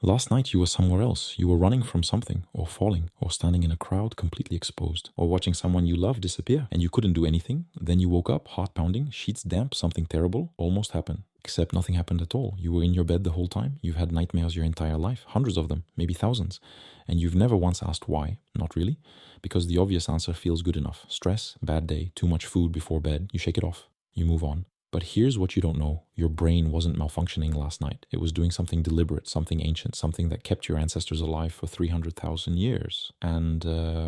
Last night you were somewhere else. You were running from something, or falling, or standing in a crowd completely exposed, or watching someone you love disappear, and you couldn't do anything. Then you woke up, heart pounding, sheets damp, something terrible almost happened. Except nothing happened at all. You were in your bed the whole time. You've had nightmares your entire life, hundreds of them, maybe thousands. And you've never once asked why. Not really. Because the obvious answer feels good enough. Stress, bad day, too much food before bed. You shake it off. You move on. But here's what you don't know. Your brain wasn't malfunctioning last night. It was doing something deliberate, something ancient, something that kept your ancestors alive for 300,000 years. And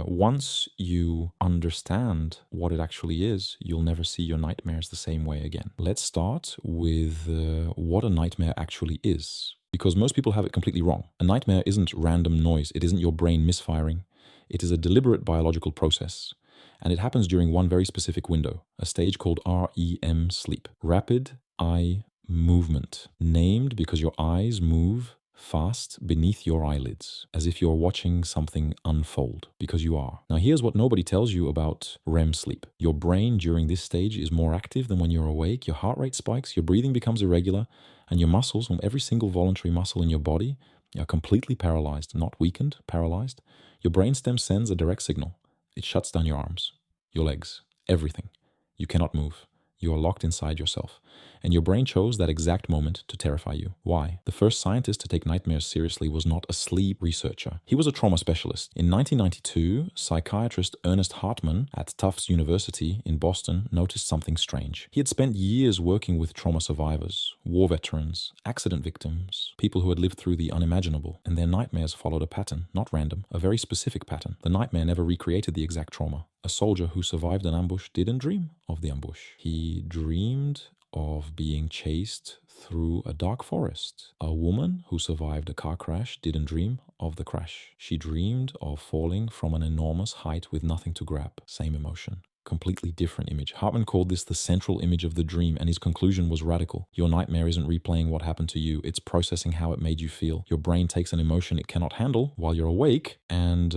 once you understand what it actually is, you'll never see your nightmares the same way again. Let's start with what a nightmare actually is. Because most people have it completely wrong. A nightmare isn't random noise. It isn't your brain misfiring. It is a deliberate biological process. And it happens during one very specific window, a stage called REM sleep, rapid eye movement, named because your eyes move fast beneath your eyelids, as if you're watching something unfold, because you are. Now here's what nobody tells you about REM sleep. Your brain during this stage is more active than when you're awake, your heart rate spikes, your breathing becomes irregular, and your muscles, every single voluntary muscle in your body, are completely paralyzed, not weakened, paralyzed. Your brainstem sends a direct signal. It shuts down your arms, your legs, everything. You cannot move. You are locked inside yourself. And your brain chose that exact moment to terrify you. Why? The first scientist to take nightmares seriously was not a sleep researcher. He was a trauma specialist. In 1992, psychiatrist Ernest Hartmann at Tufts University in Boston noticed something strange. He had spent years working with trauma survivors, war veterans, accident victims, people who had lived through the unimaginable, and their nightmares followed a pattern, not random, a very specific pattern. The nightmare never recreated the exact trauma. A soldier who survived an ambush didn't dream of the ambush. He dreamed of being chased through a dark forest. A woman who survived a car crash didn't dream of the crash. She dreamed of falling from an enormous height with nothing to grab. Same emotion. Completely different image. Hartmann called this the central image of the dream, and his conclusion was radical. Your nightmare isn't replaying what happened to you, it's processing how it made you feel. Your brain takes an emotion it cannot handle while you're awake, and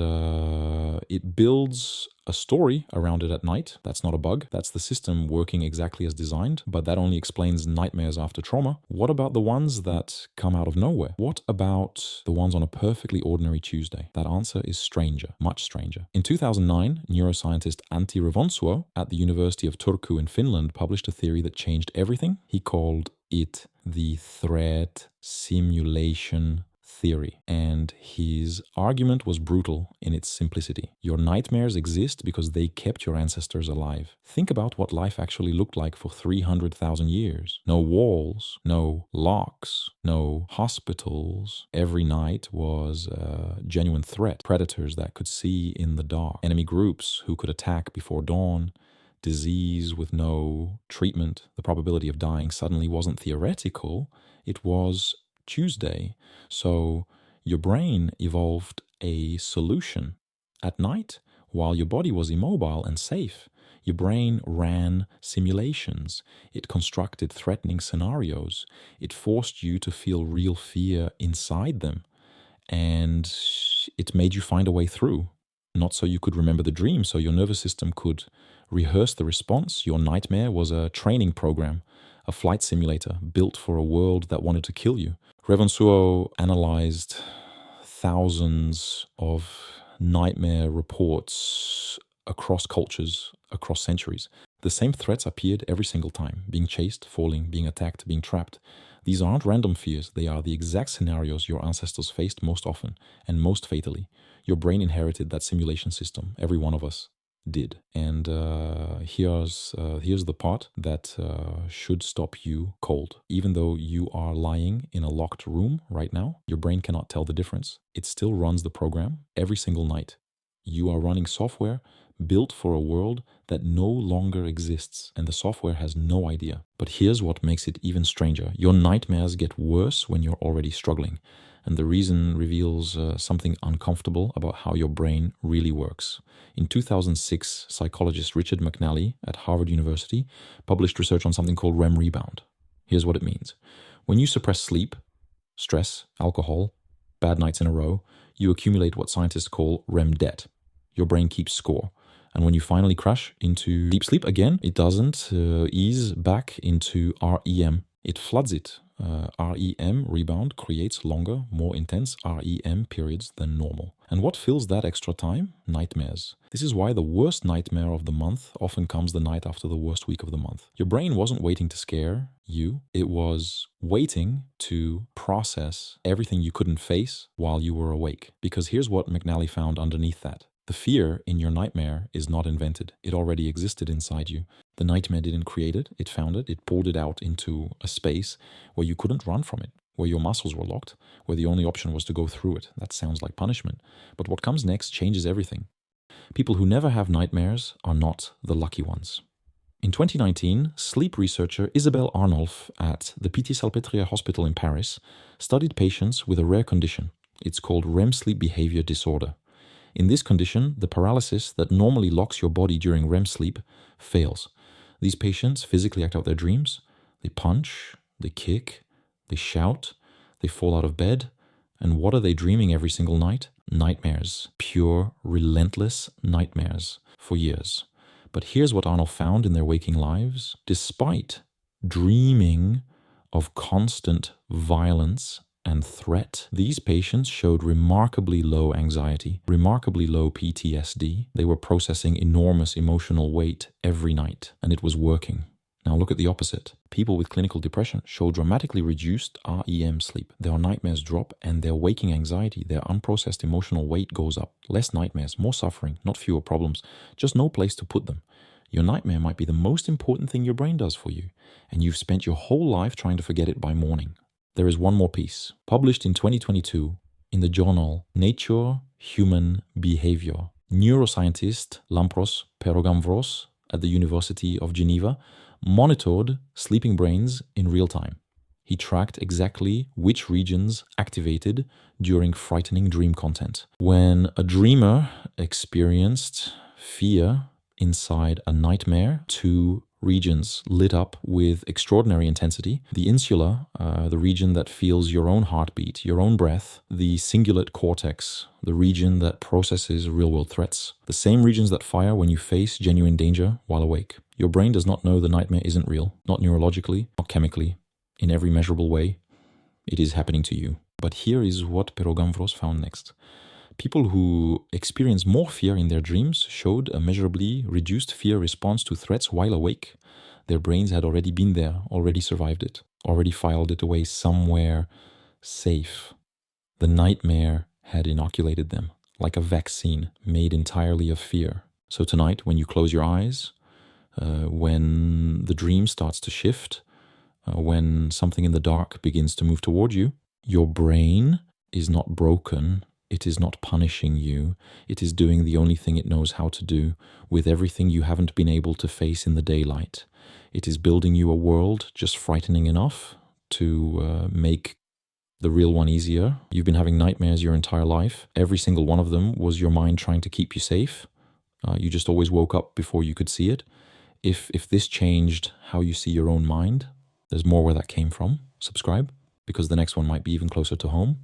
it builds a story around it at night. That's not a bug. That's the system working exactly as designed, but that only explains nightmares after trauma. What about the ones that come out of nowhere? What about the ones on a perfectly ordinary Tuesday? That answer is stranger, much stranger. In 2009, neuroscientist Revonsuo at the University of Turku in Finland published a theory that changed everything. He called it the threat simulation theory, and his argument was brutal in its simplicity. Your nightmares exist because they kept your ancestors alive. Think about what life actually looked like for 300,000 years. No walls, no locks, no hospitals. Every night was a genuine threat. Predators that could see in the dark. Enemy groups who could attack before dawn. Disease with no treatment. The probability of dying suddenly wasn't theoretical. It was Tuesday. So your brain evolved a solution. At night, while your body was immobile and safe, your brain ran simulations. It constructed threatening scenarios. It forced you to feel real fear inside them. And it made you find a way through. Not so you could remember the dream, so your nervous system could rehearse the response. Your nightmare was a training program, a flight simulator built for a world that wanted to kill you. Revonsuo analyzed thousands of nightmare reports across cultures, across centuries. The same threats appeared every single time: being chased, falling, being attacked, being trapped. These aren't random fears. They are the exact scenarios your ancestors faced most often and most fatally. Your brain inherited that simulation system. Every one of us did. And here's the part that should stop you cold. Even though you are lying in a locked room right now, your brain cannot tell the difference. It still runs the program every single night. You are running software built for a world that no longer exists, and the software has no idea. But here's what makes it even stranger. Your nightmares get worse when you're already struggling. And the reason reveals something uncomfortable about how your brain really works. In 2006, psychologist Richard McNally at Harvard University published research on something called REM rebound. Here's what it means. When you suppress sleep, stress, alcohol, bad nights in a row, you accumulate what scientists call REM debt. Your brain keeps score. And when you finally crash into deep sleep again, it doesn't ease back into REM. It floods it. REM, rebound, creates longer, more intense REM periods than normal. And what fills that extra time? Nightmares. This is why the worst nightmare of the month often comes the night after the worst week of the month. Your brain wasn't waiting to scare you. It was waiting to process everything you couldn't face while you were awake. Because here's what McNally found underneath that. The fear in your nightmare is not invented. It already existed inside you. The nightmare didn't create it, it found it, it pulled it out into a space where you couldn't run from it, where your muscles were locked, where the only option was to go through it. That sounds like punishment. But what comes next changes everything. People who never have nightmares are not the lucky ones. In 2019, sleep researcher Isabelle Arnolf at the Pitié-Salpêtrière Hospital in Paris studied patients with a rare condition. It's called REM sleep behavior disorder. In this condition, the paralysis that normally locks your body during REM sleep fails. These patients physically act out their dreams. They punch, they kick, they shout, they fall out of bed. And what are they dreaming every single night? Nightmares. Pure, relentless nightmares for years. But here's what Arnold found in their waking lives. Despite dreaming of constant violence and threat, these patients showed remarkably low anxiety, remarkably low PTSD. They were processing enormous emotional weight every night, and it was working. Now look at the opposite. People with clinical depression show dramatically reduced REM sleep. Their nightmares drop, and their waking anxiety, their unprocessed emotional weight goes up. Less nightmares, more suffering, not fewer problems, just no place to put them. Your nightmare might be the most important thing your brain does for you, and you've spent your whole life trying to forget it by morning. There is one more piece, published in 2022 in the journal Nature Human Behavior. Neuroscientist Lampros Perogamvros at the University of Geneva monitored sleeping brains in real time. He tracked exactly which regions activated during frightening dream content. When a dreamer experienced fear inside a nightmare, two regions lit up with extraordinary intensity. The insula, the region that feels your own heartbeat, your own breath. The cingulate cortex, the region that processes real-world threats. The same regions that fire when you face genuine danger while awake. Your brain does not know the nightmare isn't real, not neurologically, not chemically, in every measurable way. It is happening to you. But here is what Perogamvros found next. People who experience more fear in their dreams showed a measurably reduced fear response to threats while awake. Their brains had already been there, already survived it, already filed it away somewhere safe. The nightmare had inoculated them, like a vaccine made entirely of fear. So tonight, when you close your eyes, when the dream starts to shift, when something in the dark begins to move toward you, your brain is not broken. It is not punishing you. It is doing the only thing it knows how to do with everything you haven't been able to face in the daylight. It is building you a world just frightening enough to make the real one easier. You've been having nightmares your entire life. Every single one of them was your mind trying to keep you safe. You just always woke up before you could see it. If this changed how you see your own mind, there's more where that came from. Subscribe, because the next one might be even closer to home.